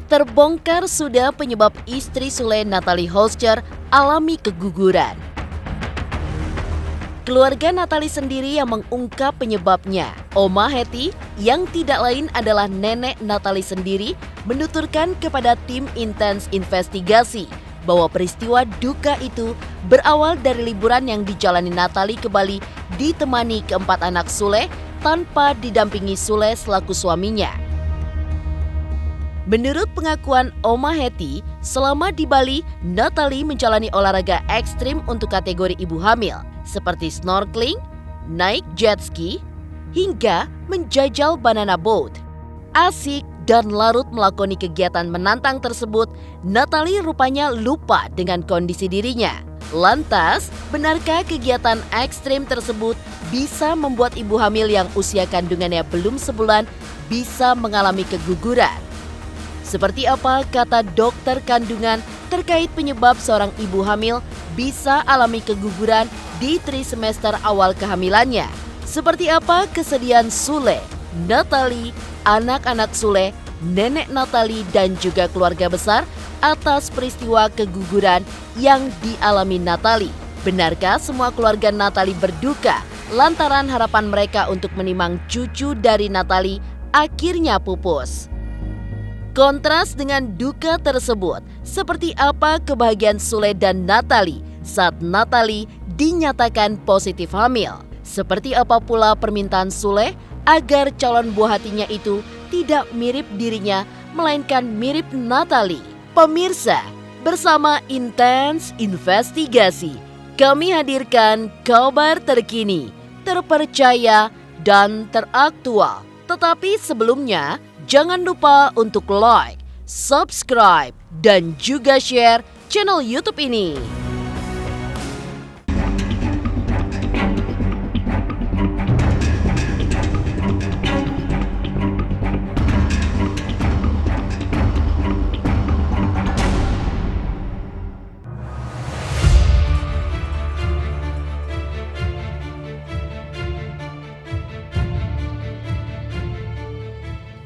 Terbongkar sudah penyebab istri Sule Natalie Holscher alami keguguran. Keluarga Natalie sendiri yang mengungkap penyebabnya. Oma Hetty, yang tidak lain adalah nenek Natalie sendiri, menuturkan kepada tim intens investigasi bahwa peristiwa duka itu berawal dari liburan yang dijalani Natalie ke Bali ditemani keempat anak Sule tanpa didampingi Sule selaku suaminya. Menurut pengakuan Oma Hetty, selama di Bali, Natalie menjalani olahraga ekstrim untuk kategori ibu hamil, seperti snorkeling, naik jet ski, hingga menjajal banana boat. Asik dan larut melakoni kegiatan menantang tersebut, Natalie rupanya lupa dengan kondisi dirinya. Lantas, benarkah kegiatan ekstrim tersebut bisa membuat ibu hamil yang usia kandungannya belum sebulan bisa mengalami keguguran? Seperti apa kata dokter kandungan terkait penyebab seorang ibu hamil bisa alami keguguran di trimester awal kehamilannya? Seperti apa kesedihan Sule, Natalie, anak-anak Sule, nenek Natalie dan juga keluarga besar atas peristiwa keguguran yang dialami Natalie? Benarkah semua keluarga Natalie berduka lantaran harapan mereka untuk menimang cucu dari Natalie akhirnya pupus? Kontras dengan duka tersebut, seperti apa kebahagiaan Sule dan Natalie saat Natalie dinyatakan positif hamil? Seperti apa pula permintaan Sule agar calon buah hatinya itu tidak mirip dirinya, melainkan mirip Natalie? Pemirsa, bersama Intens Investigasi, kami hadirkan kabar terkini, terpercaya, dan teraktual. Tetapi sebelumnya, jangan lupa untuk like, subscribe, dan juga share channel YouTube ini.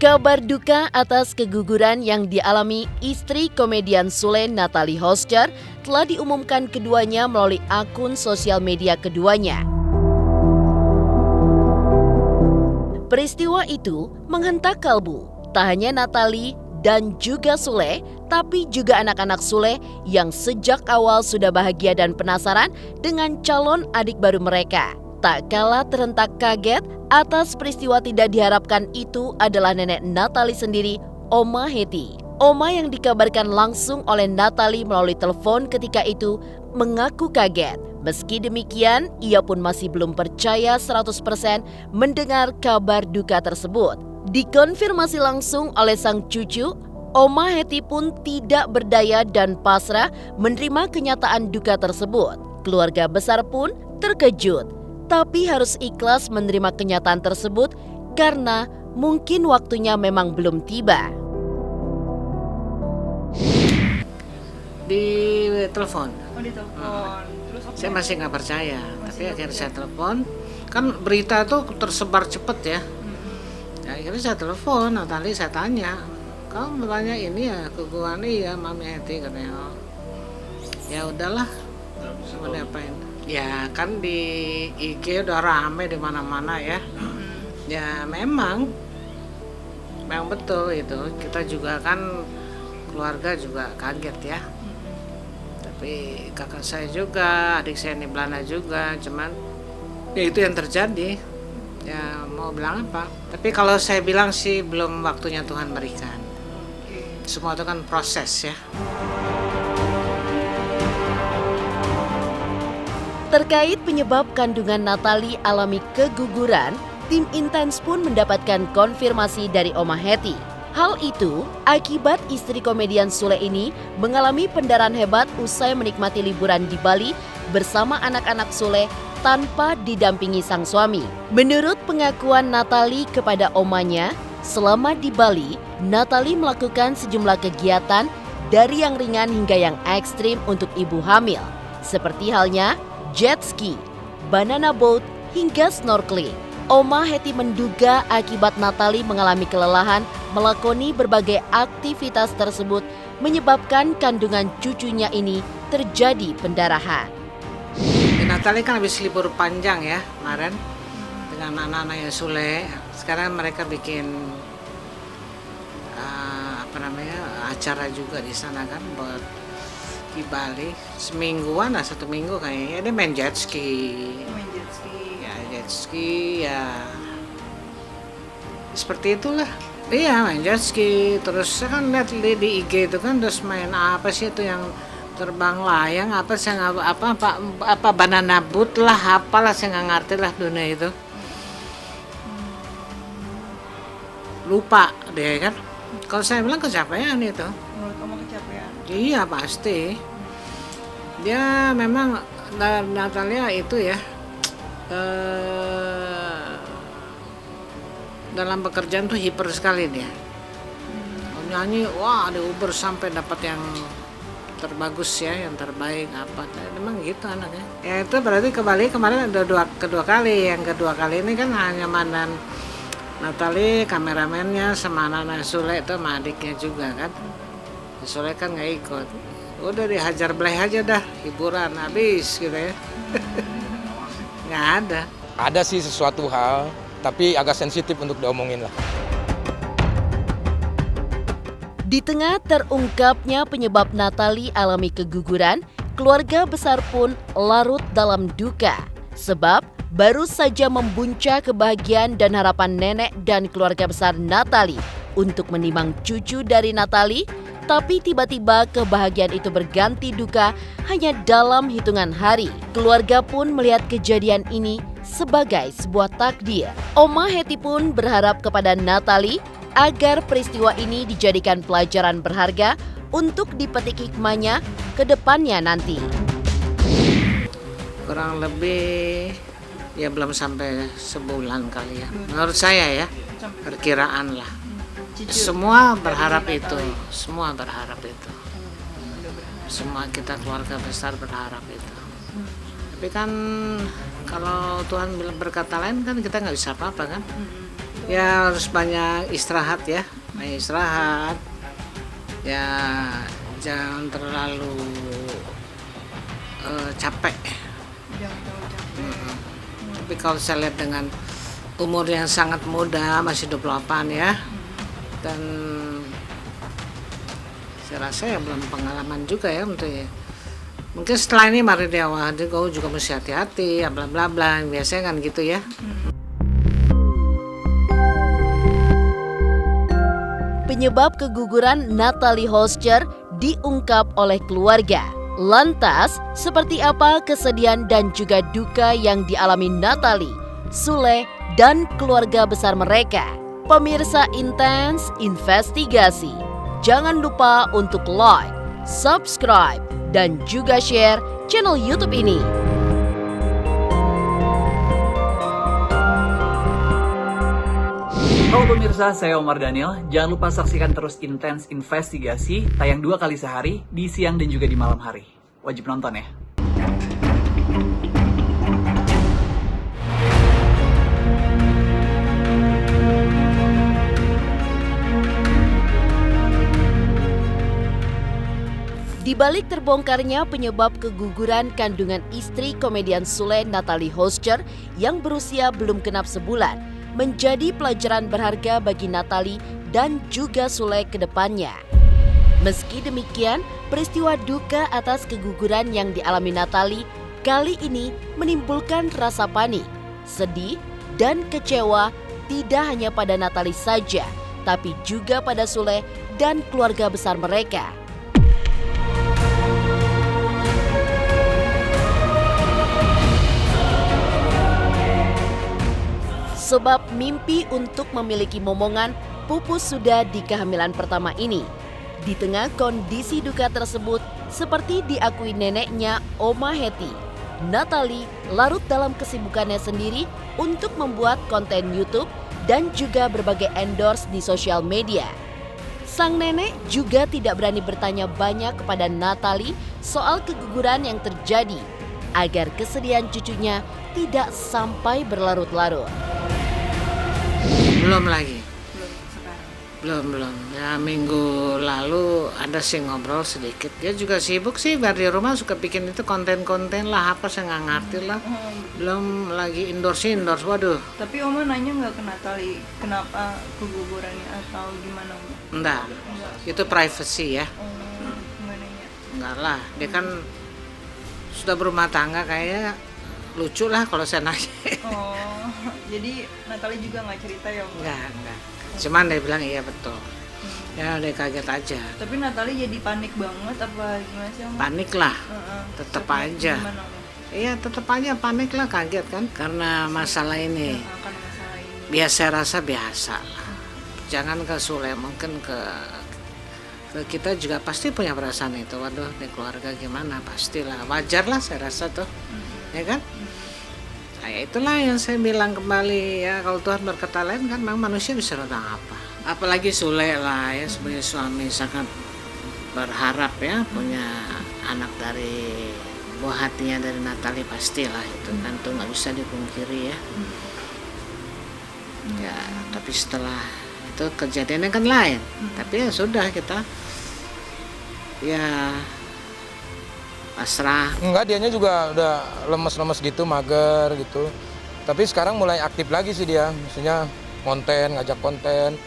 Kabar duka atas keguguran yang dialami istri komedian Sule Natalie Holscher telah diumumkan keduanya melalui akun sosial media keduanya. Peristiwa itu menghentak kalbu tak hanya Natalie dan juga Sule, tapi juga anak-anak Sule yang sejak awal sudah bahagia dan penasaran dengan calon adik baru mereka. Tak kalah terhentak kaget atas peristiwa tidak diharapkan itu adalah nenek Natalie sendiri, Oma Hetty. Oma yang dikabarkan langsung oleh Natalie melalui telepon ketika itu mengaku kaget. Meski demikian, ia pun masih belum percaya 100% mendengar kabar duka tersebut. Dikonfirmasi langsung oleh sang cucu, Oma Hetty pun tidak berdaya dan pasrah menerima kenyataan duka tersebut. Keluarga besar pun terkejut, tapi harus ikhlas menerima kenyataan tersebut karena mungkin waktunya memang belum tiba. Di telepon. Oh, di telepon. Terus Saya masih nggak percaya, tapi akhirnya saya telepon. Kan berita tuh tersebar cepet ya. Ya akhirnya saya telepon Natalie, saya tanya, kamu bertanya ini ya keguguran? Iya Mami Hetty katanya. Oh. Ya udahlah, mau diapain? Ya kan di IG udah rame di mana-mana ya. Ya memang betul itu. Kita juga kan keluarga juga kaget ya. Tapi kakak saya juga, adik saya di Belanda juga, cuman ya itu yang terjadi. Ya mau bilang apa? Tapi kalau saya bilang sih belum waktunya Tuhan berikan. Semua itu kan proses ya. Terkait penyebab kandungan Natalie alami keguguran, tim intens pun mendapatkan konfirmasi dari Oma Hetty. Hal itu akibat istri komedian Sule ini mengalami pendarahan hebat usai menikmati liburan di Bali bersama anak-anak Sule tanpa didampingi sang suami. Menurut pengakuan Natalie kepada omanya, selama di Bali, Natalie melakukan sejumlah kegiatan dari yang ringan hingga yang ekstrim untuk ibu hamil, seperti halnya jet ski, banana boat, hingga snorkeling. Oma Hetty menduga akibat Natalie mengalami kelelahan melakoni berbagai aktivitas tersebut menyebabkan kandungan cucunya ini terjadi pendarahan. Natalie kan habis libur panjang ya kemarin dengan anak-anaknya Sule. Sekarang mereka bikin acara juga di sana kan buat di Bali. Semingguan lah, 1 minggu kayaknya. Dia main jet ski. Ya jet ski ya. Seperti itulah. Iya main jet ski. Terus saya kan lihat di IG itu kan terus main apa sih itu yang terbang layang apa saya apa banana boat lah apalah saya nggak ngerti lah dunia itu. Lupa deh kan. Kalau saya bilang kecapean itu. Menurut kamu kecapean? Iya pasti. Dia memang Natalia itu ya dalam pekerjaan tuh hiper sekali dia. Nyanyi wah di Uber sampai dapat yang terbagus ya, yang terbaik apa. Memang gitu anaknya. Ya itu berarti ke Bali kemarin ada kedua kali. Yang kedua kali ini kan hanya mandan Natalie, kameramennya sama anak Sule itu sama adiknya juga kan. Sule kan nggak ikut. Udah dihajar beleh aja dah, hiburan habis gitu ya. Nggak ada. Ada sih sesuatu hal, tapi agak sensitif untuk diomongin lah. Di tengah terungkapnya penyebab Natalie alami keguguran, keluarga besar pun larut dalam duka. Sebab baru saja membuncah kebahagiaan dan harapan nenek dan keluarga besar Natalie untuk menimang cucu dari Natalie, tapi tiba-tiba kebahagiaan itu berganti duka hanya dalam hitungan hari. Keluarga pun melihat kejadian ini sebagai sebuah takdir. Oma Hetty pun berharap kepada Natalie agar peristiwa ini dijadikan pelajaran berharga untuk dipetik hikmahnya ke depannya nanti. Kurang lebih ya belum sampai sebulan kali ya. Menurut saya ya, perkiraan lah. Semua berharap itu, semua berharap itu. Semua kita keluarga besar berharap itu. Tapi kan kalau Tuhan berkata lain kan kita nggak bisa apa-apa kan. Ya harus banyak istirahat ya, banyak istirahat. Ya jangan terlalu capek. Tapi kalau saya lihat dengan umur yang sangat muda, masih 28 ya, dan saya rasa ya belum pengalaman juga ya untuk ya. Mungkin setelah ini mari dia kau juga mesti hati-hati, ya bla bla bla, biasanya kan gitu ya. Penyebab keguguran Natalie Holscher diungkap oleh keluarga. Lantas, seperti apa kesedihan dan juga duka yang dialami Natalie, Sule, dan keluarga besar mereka? Pemirsa Intens Investigasi, jangan lupa untuk like, subscribe, dan juga share channel YouTube ini. Halo pemirsa, saya Omar Daniel. Jangan lupa saksikan terus Intens Investigasi, tayang 2 kali sehari, di siang dan juga di malam hari. Wajib nonton ya. Di balik terbongkarnya penyebab keguguran kandungan istri komedian Sule, Natalie Holscher, yang berusia belum genap sebulan, menjadi pelajaran berharga bagi Natalie dan juga Sule ke depannya. Meski demikian, peristiwa duka atas keguguran yang dialami Natalie kali ini menimbulkan rasa panik, sedih, dan kecewa tidak hanya pada Natalie saja, tapi juga pada Sule dan keluarga besar mereka. Sebab mimpi untuk memiliki momongan pupus sudah di kehamilan pertama ini. Di tengah kondisi duka tersebut, seperti diakui neneknya Oma Hetty, Natalie larut dalam kesibukannya sendiri untuk membuat konten YouTube dan juga berbagai endorse di sosial media. Sang nenek juga tidak berani bertanya banyak kepada Natalie soal keguguran yang terjadi, agar kesedihan cucunya tidak sampai berlarut-larut. Belum lagi. Belum sekarang. Belum. Ya minggu lalu ada sih ngobrol sedikit. Dia juga sibuk sih, biar di rumah suka bikin itu konten-konten lah, apa saya nggak ngerti lah. Belum lagi endorse, waduh. Tapi Oma nanya nggak ke Natali kenapa kegugurannya atau gimana? Oma? Enggak, itu privacy ya. Nggak nanya. Enggak lah, dia kan sudah berumah tangga, kayaknya lucu lah kalau saya nanya. Oh, jadi Natali juga nggak cerita ya Oma? Enggak. Cuman dia bilang iya betul. Ya dia kaget aja. Tapi Natali jadi panik banget apa gimana sih Oma? Panik lah, tetep Shocknya aja. Gimana Oma? Iya tetep aja panik lah, kaget kan. Karena masalah ini. Karena masalah ini. Biasa rasa biasa lah. Jangan ke Sule, mungkin ke kita juga pasti punya perasaan itu. Waduh, di keluarga gimana, pastilah wajar lah saya rasa tuh, ya kan? Saya itulah yang saya bilang kembali ya, kalau Tuhan berkata lain kan memang manusia bisa tentang apa. Apalagi Sule lah ya, sebagai suami sangat berharap ya punya anak dari buah hatinya dari Natali, pastilah itu kan tuh nggak bisa dipungkiri ya. Ya, tapi setelah itu kejadiannya kan lain. Tapi ya sudah, kita ya pasrah. Enggak, dianya juga udah lemes-lemes gitu, mager gitu. Tapi sekarang mulai aktif lagi sih dia, maksudnya ngajak konten.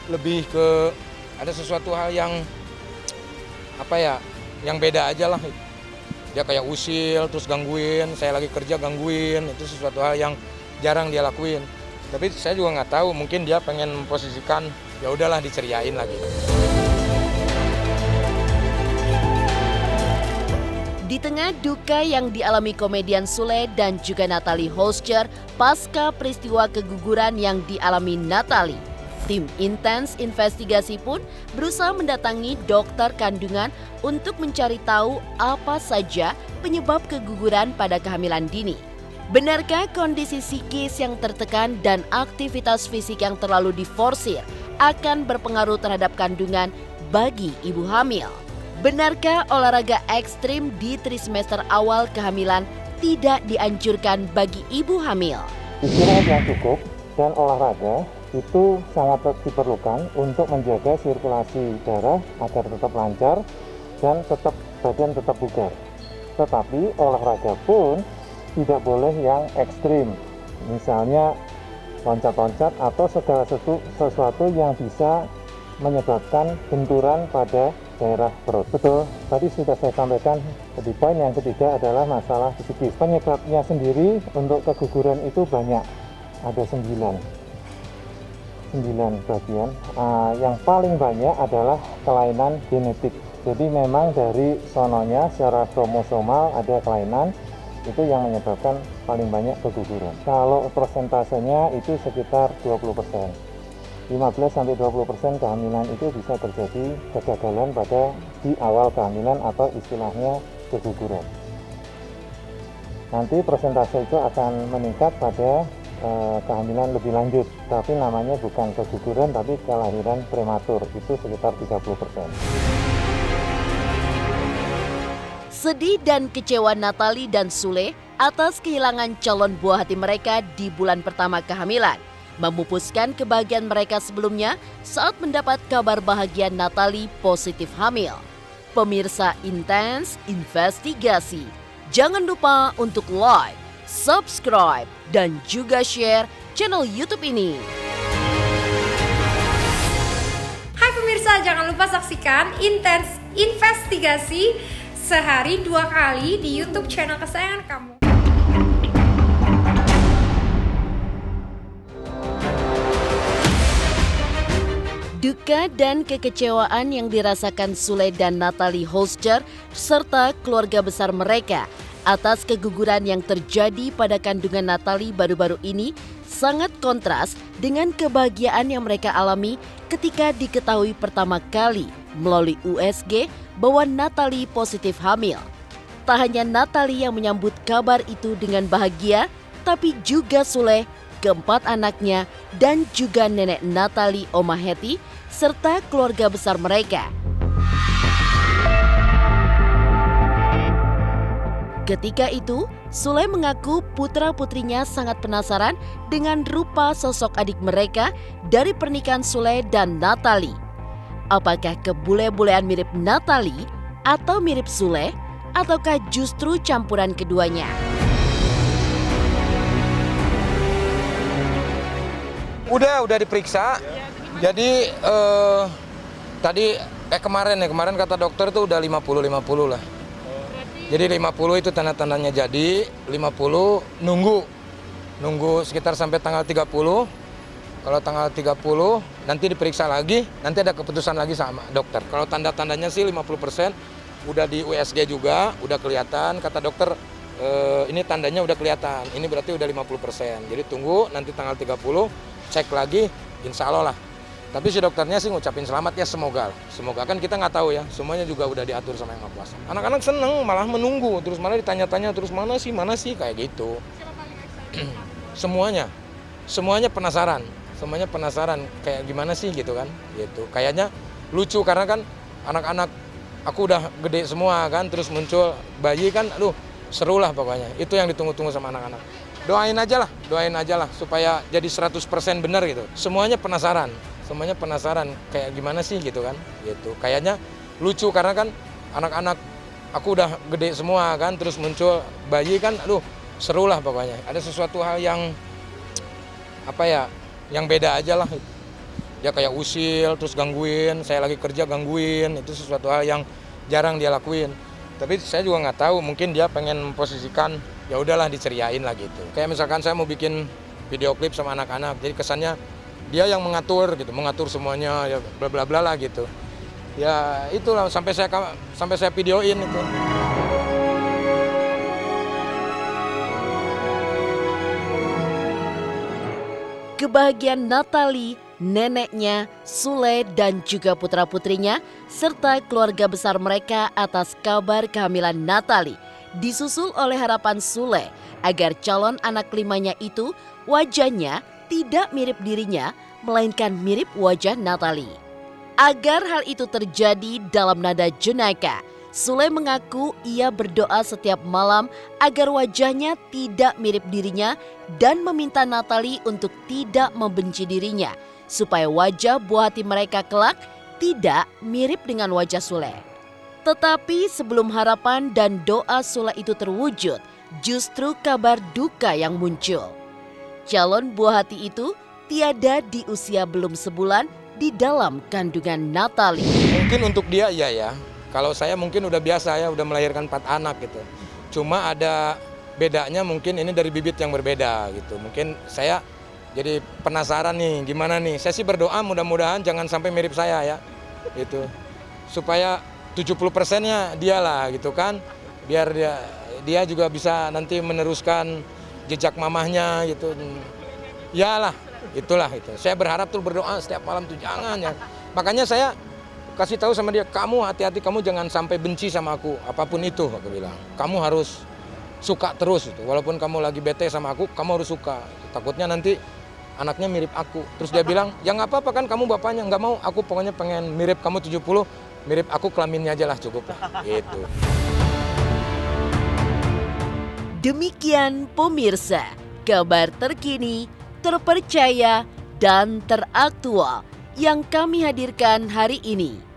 Lebih ke ada sesuatu hal yang apa ya, yang beda aja lah. Dia kayak usil, terus gangguin, saya lagi kerja gangguin, itu sesuatu hal yang jarang dia lakuin. Tapi saya juga nggak tahu, mungkin dia pengen memposisikan, ya udahlah diceriain lagi. Di tengah duka yang dialami komedian Sule dan juga Natali Holscher pasca peristiwa keguguran yang dialami Natali, tim Intens Investigasi pun berusaha mendatangi dokter kandungan untuk mencari tahu apa saja penyebab keguguran pada kehamilan dini. Benarkah kondisi psikis yang tertekan dan aktivitas fisik yang terlalu diforsir akan berpengaruh terhadap kandungan bagi ibu hamil? Benarkah olahraga ekstrim di trimester awal kehamilan tidak dianjurkan bagi ibu hamil? Istirahat yang cukup dan olahraga itu sangat diperlukan untuk menjaga sirkulasi darah agar tetap lancar dan badan tetap bugar. Tetapi olahraga pun tidak boleh yang ekstrim, misalnya loncat-loncat atau segala sesuatu yang bisa menyebabkan benturan pada daerah perut. Betul, tadi sudah saya sampaikan di poin yang ketiga adalah masalah psikis. Penyebabnya sendiri untuk keguguran itu banyak, ada 9 bagian. Yang paling banyak adalah kelainan genetik. Jadi memang dari sononya secara kromosomal ada kelainan, itu yang menyebabkan paling banyak keguguran. Kalau persentasenya itu sekitar 20%. 15-20% kehamilan itu bisa terjadi kegagalan di awal kehamilan atau istilahnya keguguran. Nanti persentase itu akan meningkat pada kehamilan lebih lanjut, tapi namanya bukan keguguran tapi kelahiran prematur, itu sekitar 30%. Sedih dan kecewa Natali dan Sule atas kehilangan calon buah hati mereka di bulan pertama kehamilan memupuskan kebahagiaan mereka sebelumnya saat mendapat kabar bahagia Natali positif hamil. Pemirsa Intens Investigasi, jangan lupa untuk like, subscribe, dan juga share channel YouTube ini. Hai pemirsa, jangan lupa saksikan Intens Investigasi sehari 2 kali di YouTube channel kesayangan kamu. Duka dan kekecewaan yang dirasakan Sule dan Natali Holscher serta keluarga besar mereka atas keguguran yang terjadi pada kandungan Natali baru-baru ini sangat kontras dengan kebahagiaan yang mereka alami ketika diketahui pertama kali melalui USG bahwa Natali positif hamil. Tak hanya Natali yang menyambut kabar itu dengan bahagia, tapi juga Sule, keempat anaknya, dan juga nenek Natali, Oma Hetty, serta keluarga besar mereka. Ketika itu, Sule mengaku putra-putrinya sangat penasaran dengan rupa sosok adik mereka dari pernikahan Sule dan Natalie. Apakah kebule-bulean mirip Natalie atau mirip Sule, ataukah justru campuran keduanya? Udah diperiksa. Jadi kemarin kata dokter tuh udah 50-50 lah. Jadi 50 itu tanda-tandanya jadi, 50 nunggu sekitar sampai tanggal 30. Kalau tanggal 30 nanti diperiksa lagi, nanti ada keputusan lagi sama dokter. Kalau tanda-tandanya sih 50%, udah di USG juga, udah kelihatan, kata dokter ini tandanya udah kelihatan, ini berarti udah 50%. Jadi tunggu nanti tanggal 30, cek lagi, insya Allah lah. Tapi si dokternya sih ngucapin selamat ya, semoga kan kita nggak tahu ya, semuanya juga udah diatur sama Yang Maha Kuasa. Anak-anak seneng, malah menunggu, terus malah ditanya-tanya terus mana sih kayak gitu. semuanya penasaran kayak gimana sih gitu kan, gitu. Kayaknya lucu karena kan anak-anak aku udah gede semua kan, terus muncul bayi kan, aduh seru lah pokoknya. Itu yang ditunggu-tunggu sama anak-anak. Doain aja lah supaya jadi 100% benar gitu. Semuanya penasaran kayak gimana sih gitu kan, gitu. Kayaknya lucu karena kan anak-anak aku udah gede semua kan, terus muncul bayi kan, aduh seru lah pokoknya. Ada sesuatu hal yang yang beda aja lah. Dia kayak usil terus gangguin, saya lagi kerja gangguin, itu sesuatu hal yang jarang dia lakuin. Tapi saya juga nggak tahu, mungkin dia pengen memposisikan, ya udahlah diceriain lah gitu. Kayak misalkan saya mau bikin video klip sama anak-anak, jadi kesannya dia yang mengatur semuanya, ya bla bla bla lah gitu. Ya itulah sampai saya videoin itu. Kebahagiaan Natalie, neneknya, Sule, dan juga putra-putrinya, serta keluarga besar mereka atas kabar kehamilan Natalie, disusul oleh harapan Sule agar calon anak limanya itu wajahnya tidak mirip dirinya, melainkan mirip wajah Natalie. Agar hal itu terjadi dalam nada jenaka, Sule mengaku ia berdoa setiap malam agar wajahnya tidak mirip dirinya dan meminta Natalie untuk tidak membenci dirinya, supaya wajah buah hati mereka kelak tidak mirip dengan wajah Sule. Tetapi sebelum harapan dan doa Sule itu terwujud, justru kabar duka yang muncul. Calon buah hati itu tiada di usia belum sebulan di dalam kandungan Natalie. Mungkin untuk dia iya ya. Kalau saya mungkin udah biasa ya, udah melahirkan 4 anak gitu. Cuma ada bedanya mungkin ini dari bibit yang berbeda gitu. Mungkin saya jadi penasaran nih gimana nih. Saya sih berdoa mudah-mudahan jangan sampai mirip saya ya. Gitu. Supaya 70%-nya dia lah gitu kan. Biar dia juga bisa nanti meneruskan jejak mamahnya gitu. Ya lah, itulah itu. Saya berharap tuh berdoa setiap malam tuh jangan ya. Makanya saya kasih tahu sama dia, kamu hati-hati, kamu jangan sampai benci sama aku, apapun itu aku bilang. Kamu harus suka terus itu. Walaupun kamu lagi bete sama aku, kamu harus suka. Takutnya nanti anaknya mirip aku. Terus dia bilang, ya nggak apa-apa kan kamu bapaknya, nggak mau. Aku pokoknya pengen mirip kamu 70, mirip aku kelaminnya aja lah cukup lah. Gitu. Demikian pemirsa, kabar terkini, terpercaya, dan teraktual yang kami hadirkan hari ini.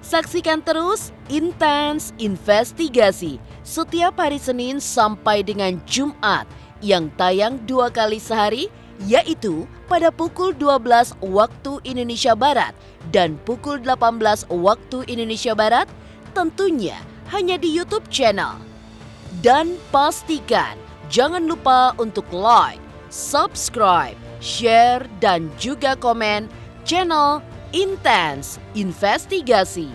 Saksikan terus Intens Investigasi setiap hari Senin sampai dengan Jumat yang tayang 2 kali sehari, yaitu pada pukul 12 waktu Indonesia Barat dan pukul 18 waktu Indonesia Barat, tentunya hanya di YouTube channel. Dan pastikan jangan lupa untuk like, subscribe, share, dan juga komen channel Intens Investigasi.